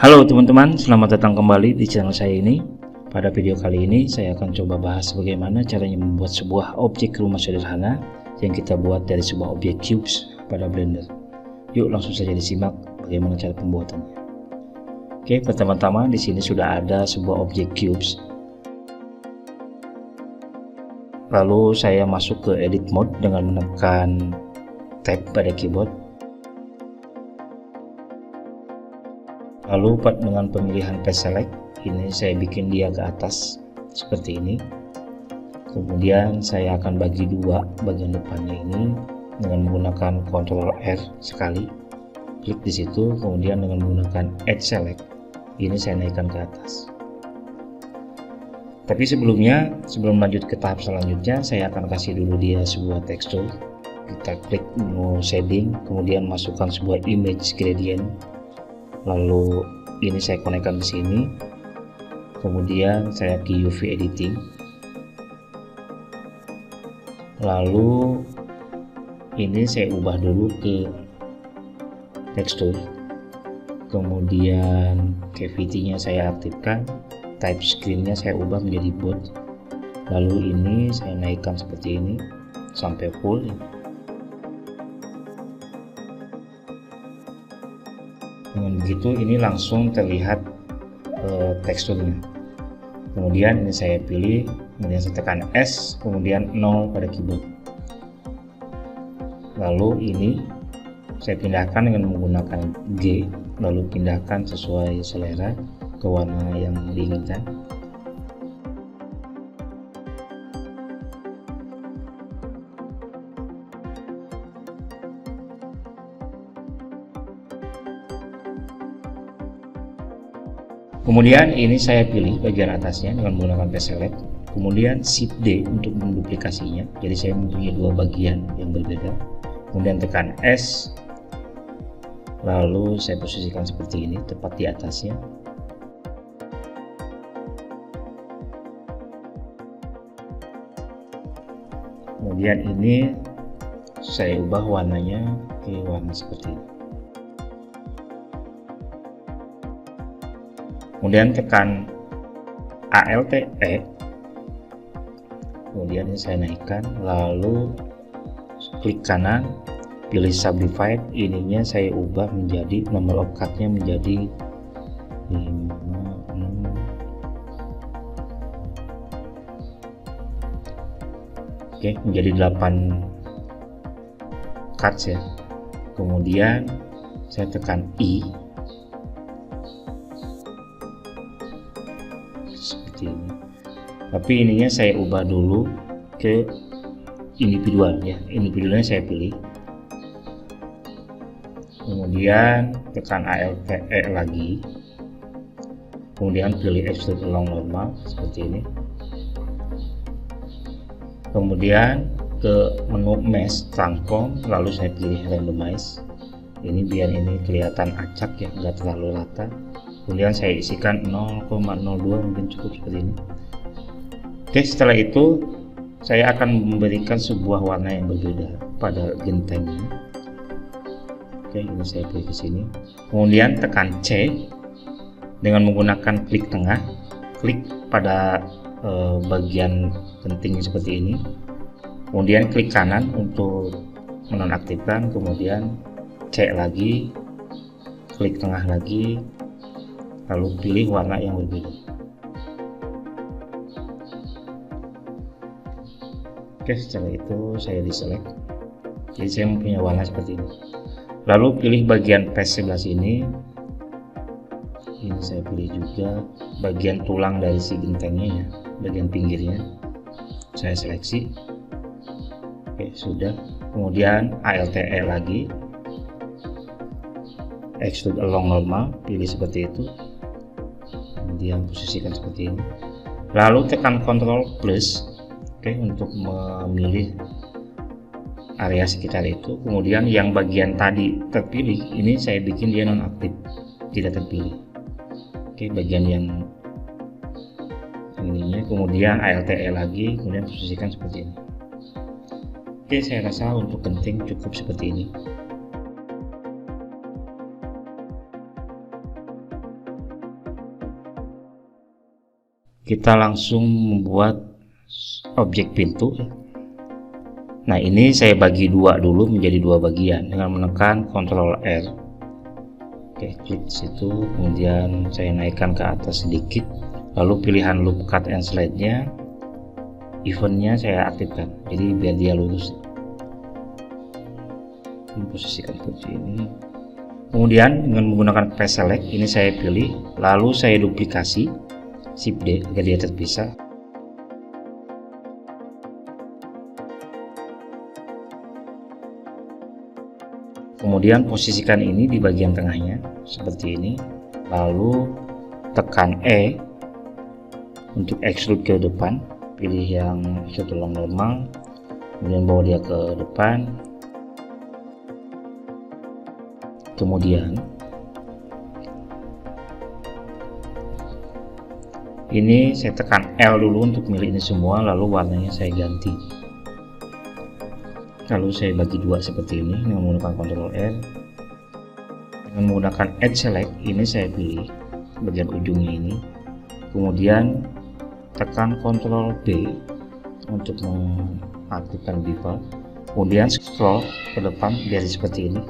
Halo teman-teman, selamat datang kembali di channel saya ini. Pada video kali ini saya akan coba bahas bagaimana caranya membuat sebuah objek rumah sederhana yang kita buat dari sebuah objek cubes pada Blender. Yuk langsung saja disimak bagaimana cara pembuatannya. Oke, pertama-tama di sini sudah ada sebuah objek cubes. Lalu saya masuk ke edit mode dengan menekan tab pada keyboard. Lalu dengan pemilihan Paste Select ini saya bikin dia ke atas seperti ini. Kemudian saya akan bagi dua bagian depannya ini dengan menggunakan Ctrl R sekali, klik di situ, kemudian dengan menggunakan Edge Select ini saya naikkan ke atas. Tapi sebelum lanjut ke tahap selanjutnya, saya akan kasih dulu dia sebuah tekstur. Kita klik menu shading, kemudian masukkan sebuah image gradient. Lalu ini saya konekkan ke sini, kemudian saya ke UV editing, lalu ini saya ubah dulu ke tekstur, kemudian cavity-nya saya aktifkan, type screen-nya saya ubah menjadi bold, lalu ini saya naikkan seperti ini sampai full. Dengan begitu ini langsung terlihat teksturnya. Kemudian ini saya pilih, kemudian saya tekan S, kemudian 0 pada keyboard. Lalu ini saya pindahkan dengan menggunakan G, lalu pindahkan sesuai selera ke warna yang diinginkan. Kemudian ini saya pilih bagian atasnya dengan menggunakan Paste Select, kemudian Shift D untuk menduplikasinya. Jadi saya mempunyai dua bagian yang berbeda. Kemudian tekan S, lalu saya posisikan seperti ini tepat di atasnya. Kemudian ini saya ubah warnanya ke warna seperti ini. Kemudian tekan Alt E, kemudian ini saya naikkan, lalu klik kanan, pilih Subdivide, ininya saya ubah menjadi nomor cut-nya menjadi 56. Oke, menjadi 8 cuts ya. Kemudian saya tekan I seperti ini. Tapi ininya saya ubah dulu ke individual ya. Individualnya saya pilih. Kemudian tekan Alt E lagi. Kemudian pilih Extrude Along Normal seperti ini. Kemudian ke menu Mesh Transform, lalu saya pilih Randomize. Ini biar ini kelihatan acak ya, enggak terlalu rata. Kemudian saya isikan 0,02, mungkin cukup seperti ini. Oke, setelah itu saya akan memberikan sebuah warna yang berbeda pada gentengnya. Oke, ini saya pilih ke sini. Kemudian tekan C dengan menggunakan klik tengah, klik pada bagian genting seperti ini. Kemudian klik kanan untuk menonaktifkan, kemudian C lagi, klik tengah lagi, lalu pilih warna yang berbeda. Oke, setelah itu saya deselect. Jadi saya mempunyai warna seperti ini. Lalu pilih bagian face sebelah sini. Ini saya pilih juga bagian tulang dari si gentengnya ya, bagian pinggirnya. Saya seleksi. Oke, sudah. Kemudian Alt E lagi. Extrude Along Normal, pilih seperti itu. Kemudian posisikan seperti ini, lalu tekan Ctrl plus, oke, untuk memilih area sekitar itu. Kemudian yang bagian tadi terpilih ini saya bikin dia nonaktif, tidak terpilih. Oke, bagian yang ininya, kemudian Alt E lagi, kemudian posisikan seperti ini. Oke, saya rasa untuk genting cukup seperti ini. kita langsung membuat objek pintu. Nah, ini saya bagi dua dulu menjadi dua bagian dengan menekan Ctrl R. Oke, klik situ, kemudian saya naikkan ke atas sedikit, lalu pilihan loop cut and slide nya, eventnya saya aktifkan, jadi biar dia lurus. Memposisikan seperti ini. Kemudian dengan menggunakan Path Select ini saya pilih, lalu saya duplikasi Shift D agar dia terpisah. Kemudian posisikan ini di bagian tengahnya seperti ini, lalu tekan E untuk extrude ke depan, pilih yang extrude normal, kemudian bawa dia ke depan. Kemudian ini saya tekan L dulu untuk milih ini semua, lalu warnanya saya ganti. Lalu saya bagi dua seperti ini dengan menggunakan Ctrl R. Dengan menggunakan Edge Select ini saya pilih bagian ujungnya ini. Kemudian tekan Ctrl B untuk mengaktifkan bevel. Kemudian scroll ke depan jadi seperti ini.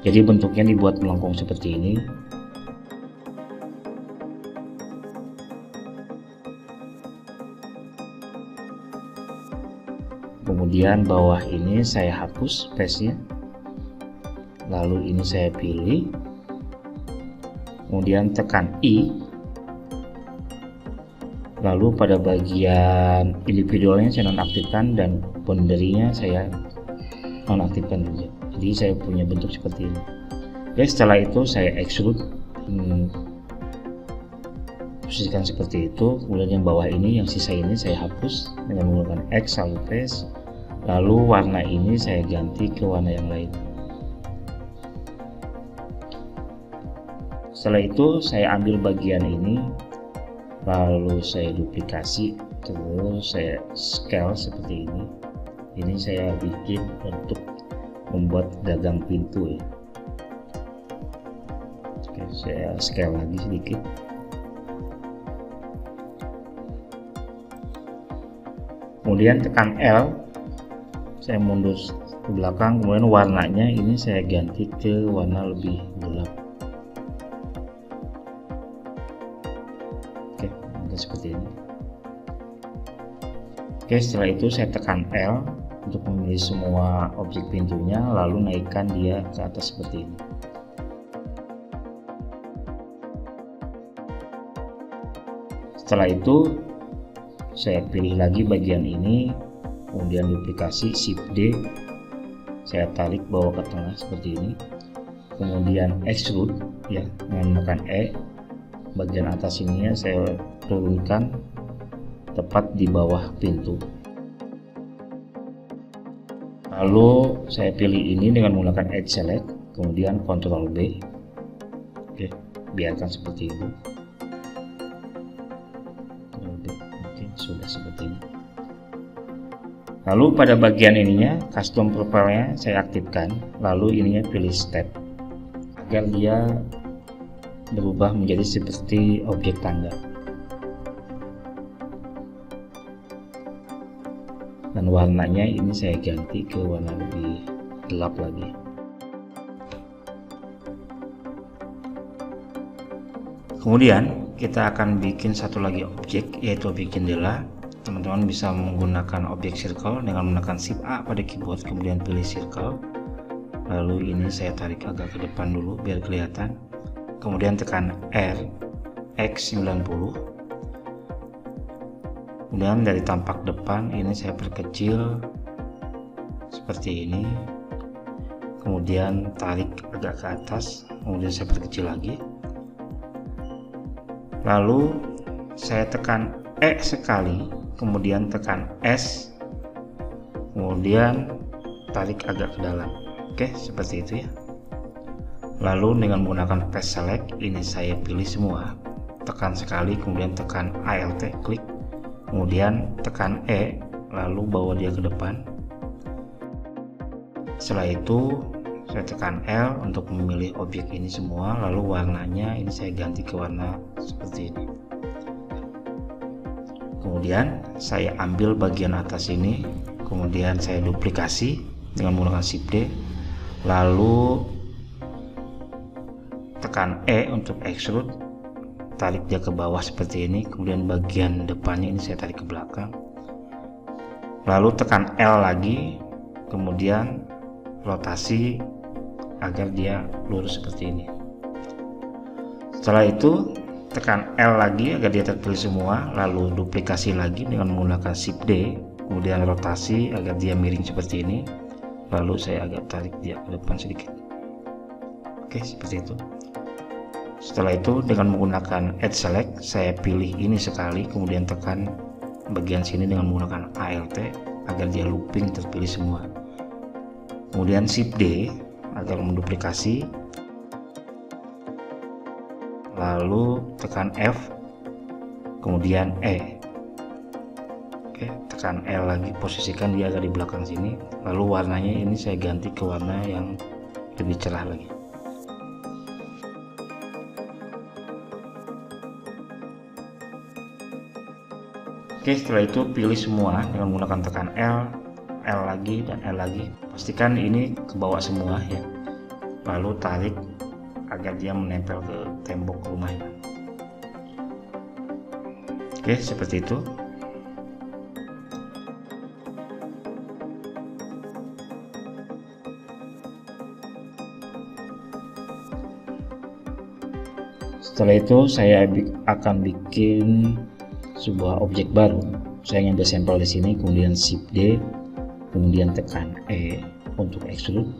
Jadi bentuknya dibuat melengkung seperti ini. Kemudian bawah ini saya hapus space-nya. Lalu ini saya pilih. Kemudian tekan I. Lalu pada bagian individualnya saya nonaktifkan dan boundary-nya saya nonaktifkan juga. Jadi saya punya bentuk seperti ini. Oke, setelah itu saya extrude, posisikan seperti itu. Kemudian yang bawah ini, yang sisa ini saya hapus dengan menggunakan X lalu press. Lalu warna ini saya ganti ke warna yang lain. Setelah itu saya ambil bagian ini, lalu saya duplikasi, terus saya scale seperti ini. Ini saya bikin untuk membuat gagang pintu ya. Oke, saya scale lagi sedikit. Kemudian tekan L, saya mundur ke belakang, kemudian warnanya ini saya ganti ke warna lebih gelap. Oke, seperti ini. Oke, setelah itu saya tekan L untuk memilih semua objek pintunya, lalu naikkan dia ke atas seperti ini. Setelah itu saya pilih lagi bagian ini, kemudian duplikasi Shift D, saya tarik bawa ke tengah seperti ini. Kemudian extrude ya, dengan menekan E, bagian atas ininya saya turunkan tepat di bawah pintu. Lalu saya pilih ini dengan menggunakan Edge Select, kemudian Ctrl B. Oke, biarkan seperti itu. Oke, sudah seperti ini. Lalu pada bagian ininya, custom profile-nya saya aktifkan, lalu ininya pilih step agar dia berubah menjadi seperti objek tangga. Dan warnanya ini saya ganti ke warna lebih gelap lagi. Kemudian kita akan bikin satu lagi objek, yaitu objek jendela. Teman-teman bisa menggunakan objek circle dengan menekan Shift A pada keyboard, kemudian pilih circle. Lalu ini saya tarik agak ke depan dulu biar kelihatan. Kemudian tekan R X90. Kemudian dari tampak depan ini saya perkecil seperti ini. Kemudian tarik agak ke atas, kemudian saya perkecil lagi. Lalu saya tekan E sekali, kemudian tekan S, kemudian tarik agak ke dalam. Oke, seperti itu ya. Lalu dengan menggunakan Path Select ini saya pilih semua, tekan sekali, kemudian tekan Alt klik, kemudian tekan E, lalu bawa dia ke depan. Setelah itu saya tekan L untuk memilih objek ini semua, lalu warnanya ini saya ganti ke warna seperti ini. Kemudian saya ambil bagian atas ini, kemudian saya duplikasi dengan menggunakan Shift D, lalu tekan E untuk extrude, tarik dia ke bawah seperti ini, kemudian bagian depannya ini saya tarik ke belakang, lalu tekan L lagi, kemudian rotasi agar dia lurus seperti ini. Setelah itu tekan L lagi agar dia terpilih semua, lalu duplikasi lagi dengan menggunakan Shift D, kemudian rotasi agar dia miring seperti ini, lalu saya agak tarik dia ke depan sedikit. Oke, seperti itu. Setelah itu dengan menggunakan Edge Select, saya pilih ini sekali, kemudian tekan bagian sini dengan menggunakan ALT agar dia looping terpilih semua. Kemudian Shift D agar menduplikasi, lalu tekan F, kemudian E. Oke, tekan L lagi, posisikan dia agak di belakang sini, lalu warnanya ini saya ganti ke warna yang lebih cerah lagi. Oke, setelah itu pilih semua dengan menggunakan tekan L, L lagi, dan L lagi. Pastikan ini ke bawah semua ya, lalu tarik agar dia menempel ke tembok rumahnya. Oke, seperti itu. Setelah itu saya akan bikin sebuah objek baru. Saya ngambil sampel di sini, kemudian Shift D, kemudian tekan E untuk extrude.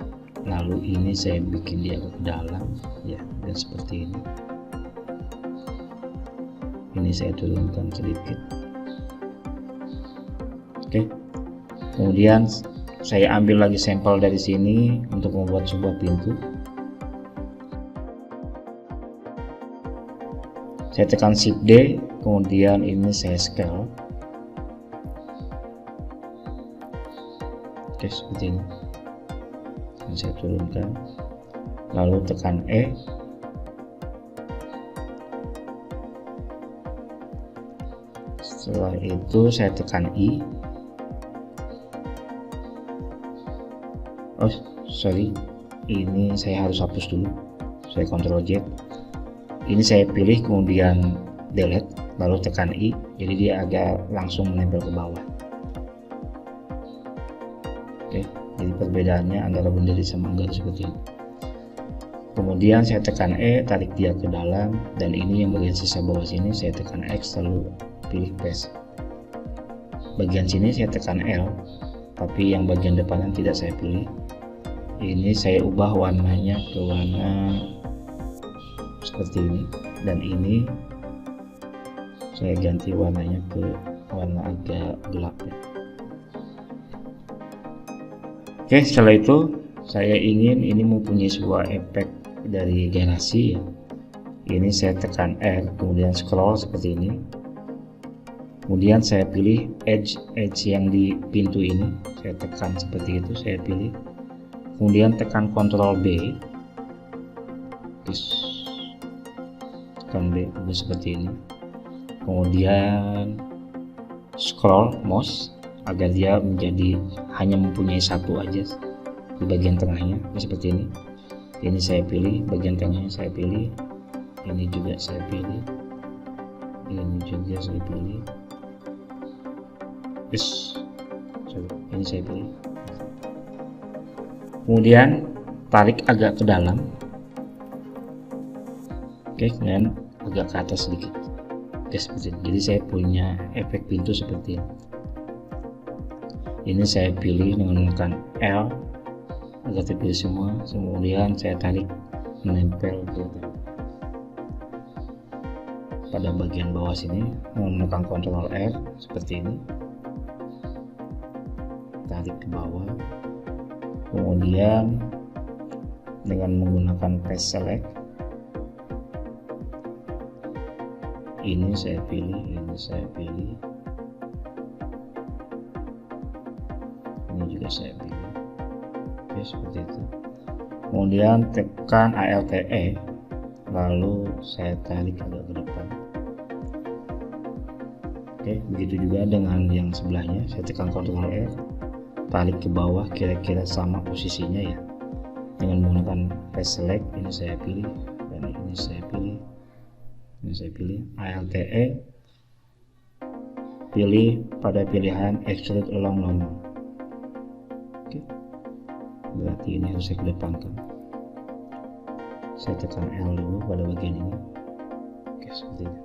Lalu ini saya bikin dia ke dalam ya, dan seperti ini. Ini saya turunkan sedikit. Oke. Kemudian saya ambil lagi sampel dari sini untuk membuat sebuah pintu. Saya tekan Shift D, kemudian ini saya scale. Oke, seperti ini. Dan saya turunkan, lalu tekan E, setelah itu saya tekan I. Oh sorry, ini saya harus hapus dulu. Saya Ctrl Z, ini saya pilih kemudian delete, lalu tekan I, jadi dia agak langsung menempel ke bawah. Oke, jadi perbedaannya antara bendera sama enggak seperti ini. Kemudian saya tekan E, tarik dia ke dalam, dan ini yang bagian sisa bawah sini saya tekan X, lalu pilih paste. Bagian sini saya tekan L, tapi yang bagian depannya tidak saya pilih. Ini saya ubah warnanya ke warna seperti ini, dan ini saya ganti warnanya ke warna agak gelap ya. Oke, setelah itu saya ingin ini mempunyai sebuah efek dari garasi ya. Ini saya tekan R, kemudian scroll seperti ini, kemudian saya pilih edge yang di pintu ini, saya tekan seperti itu, saya pilih, kemudian tekan Ctrl B, tekan B seperti ini, kemudian scroll mouse agar dia menjadi hanya mempunyai satu aja di bagian tengahnya seperti ini. Ini saya pilih, bagian tengahnya saya pilih, ini juga saya pilih, ini juga saya pilih, ini saya pilih. Kemudian tarik agak ke dalam, oke, kemudian agak ke atas sedikit. Oke, seperti ini. Jadi saya punya efek pintu seperti ini. Ini saya pilih dengan menggunakan L agar terpilih semua, kemudian saya tarik menempel pada bagian bawah sini menggunakan Ctrl R seperti ini, tarik ke bawah, kemudian dengan menggunakan Paste Select ini saya pilih, ini saya pilih, ini juga saya pilih. Oke, seperti itu. Kemudian tekan Alt E, lalu saya tarik agak ke depan. Oke, begitu juga dengan yang sebelahnya. Saya tekan Ctrl R, tarik ke bawah kira-kira sama posisinya ya, dengan menggunakan paste select. Ini saya pilih dan ini saya pilih, ini saya pilih ALTE, pilih pada pilihan extrude along normal. Oke, berarti ini harus saya kedepankan. Saya tekan L dulu pada bagian ini. Oke, seperti ini.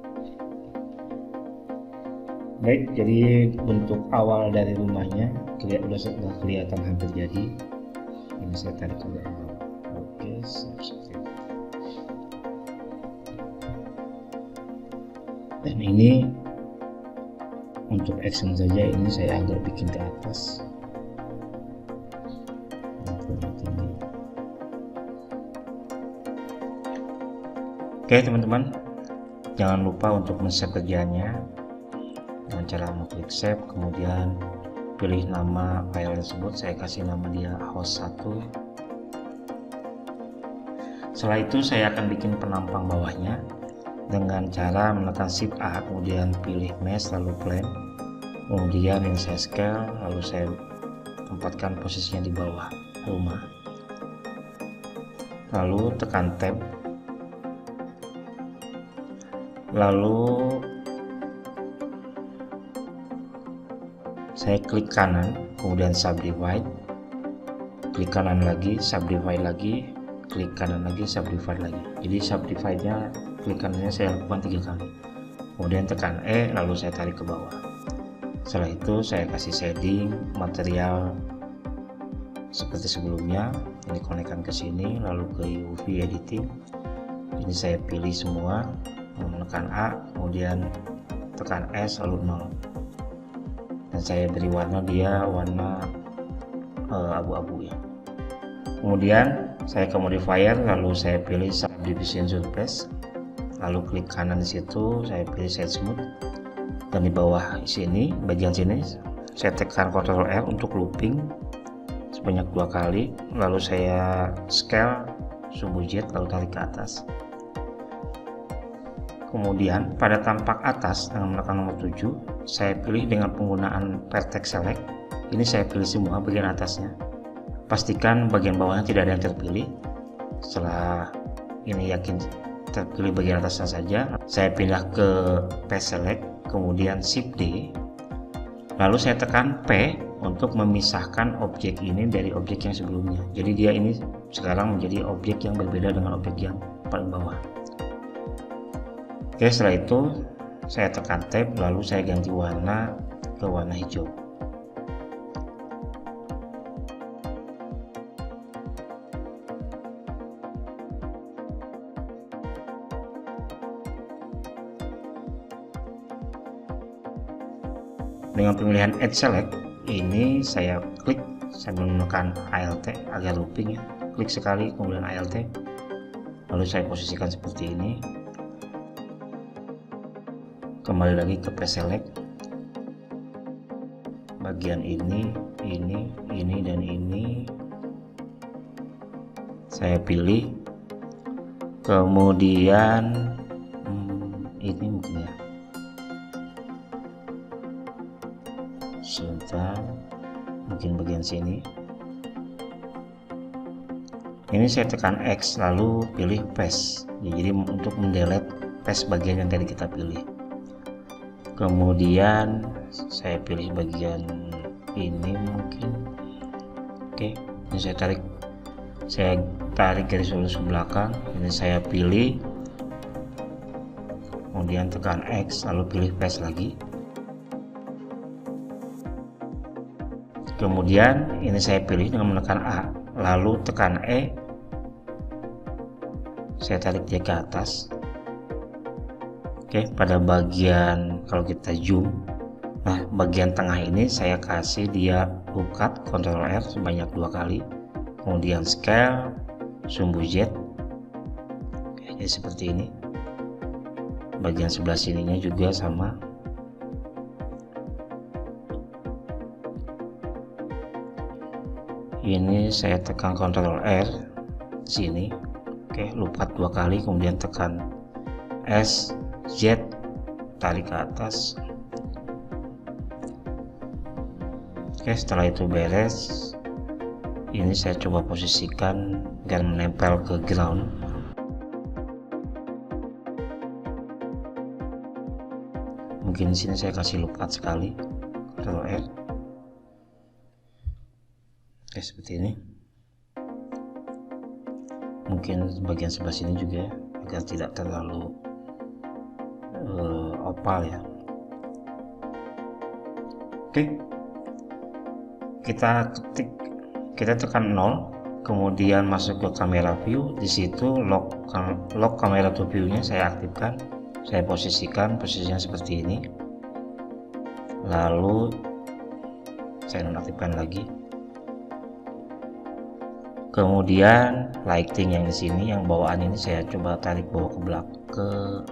Baik, jadi bentuk awal dari rumahnya sudah kelihatan hampir jadi. Ini saya tarik ke bawah. Oke, seperti itu. Dan ini untuk action saja, ini saya agak bikin ke atas. Oke teman-teman, jangan lupa untuk men-save kerjaannya dengan cara mengklik save, kemudian pilih nama file tersebut. Saya kasih nama dia host 1. Setelah itu saya akan bikin penampang bawahnya dengan cara menekan Shift A, kemudian pilih mesh, lalu plane, kemudian yang saya scale, lalu saya tempatkan posisinya di bawah rumah, lalu tekan tab, lalu saya klik kanan, kemudian subdivide, klik kanan lagi, subdivide lagi, klik kanan lagi, subdivide lagi. Jadi subdivide nya, klik kanannya saya lakukan 3 kali, kemudian tekan E, lalu saya tarik ke bawah. Setelah itu saya kasih shading material seperti sebelumnya, ini konekkan ke sini, lalu ke UV editing. Ini saya pilih semua, menekan A, kemudian tekan S, lalu 0, dan saya beri warna, dia warna abu-abu ya. Kemudian saya ke modifier, lalu saya pilih subdivision surface, lalu klik kanan di situ, saya pilih set smooth, dan di bawah sini, bagian sini saya tekan Ctrl R untuk looping sebanyak 2 kali, lalu saya scale sumbu jet, lalu tarik ke atas. Kemudian pada tampak atas dengan menekan nomor 7, saya pilih dengan penggunaan vertex select. Ini saya pilih semua bagian atasnya. Pastikan bagian bawahnya tidak ada yang terpilih. Setelah ini yakin terpilih bagian atasnya saja, saya pindah ke paste select, kemudian Shift D, lalu saya tekan P untuk memisahkan objek ini dari objek yang sebelumnya. Jadi dia ini sekarang menjadi objek yang berbeda dengan objek yang paling bawah. Oke, setelah itu saya tekan tab, lalu saya ganti warna ke warna hijau. Dengan pemilihan Edge Select, ini saya klik sambil menekan ALT agar looping ya. Klik sekali, kemudian ALT, lalu saya posisikan seperti ini. Kembali lagi ke paste select, bagian ini, dan ini saya pilih, kemudian ini mungkin ya, sebentar, mungkin bagian sini, ini saya tekan X lalu pilih paste ya, jadi untuk mendelete paste bagian yang tadi kita pilih. Kemudian saya pilih bagian ini mungkin. Oke, ini saya tarik garis lurus ke belakang, ini saya pilih, kemudian tekan X lalu pilih paste lagi. Kemudian ini saya pilih dengan menekan A, lalu tekan E, saya tarik dia ke atas. Oke, pada bagian kalau kita zoom, nah bagian tengah ini saya kasih dia loop cut, Ctrl R sebanyak 2 kali, kemudian scale sumbu jet. Oke, jadi seperti ini. Bagian sebelah sininya juga sama. Ini saya tekan Ctrl R sini. Oke, loop cut 2 kali, kemudian tekan S, Z, tarik ke atas. Oke, setelah itu beres, ini saya coba posisikan dan menempel ke ground. Mungkin di sini saya kasih loop cut sekali, Ctrl R. Oke, seperti ini. Mungkin bagian sebelah sini juga ya, agar tidak terlalu opal ya. Oke, kita tekan 0, kemudian masuk ke kamera view. Di situ lock kamera to view nya saya aktifkan, saya posisinya seperti ini, lalu saya nonaktifkan lagi. Kemudian lighting yang di sini, yang bawaan ini saya coba tarik bawa ke belakang,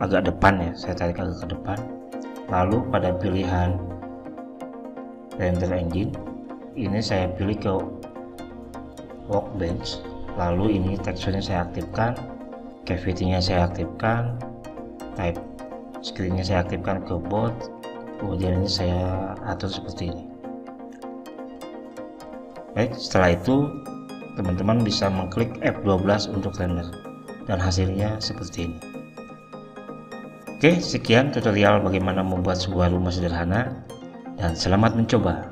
agak depan ya, saya tarik agak ke depan. Lalu pada pilihan render engine ini saya pilih ke workbench, lalu ini teksturnya saya aktifkan, cavity nya saya aktifkan, type screen nya saya aktifkan ke both, kemudian ini saya atur seperti ini. Baik, setelah itu teman-teman bisa mengklik F12 untuk render dan hasilnya seperti ini. Oke, sekian tutorial bagaimana membuat sebuah rumah sederhana, dan selamat mencoba.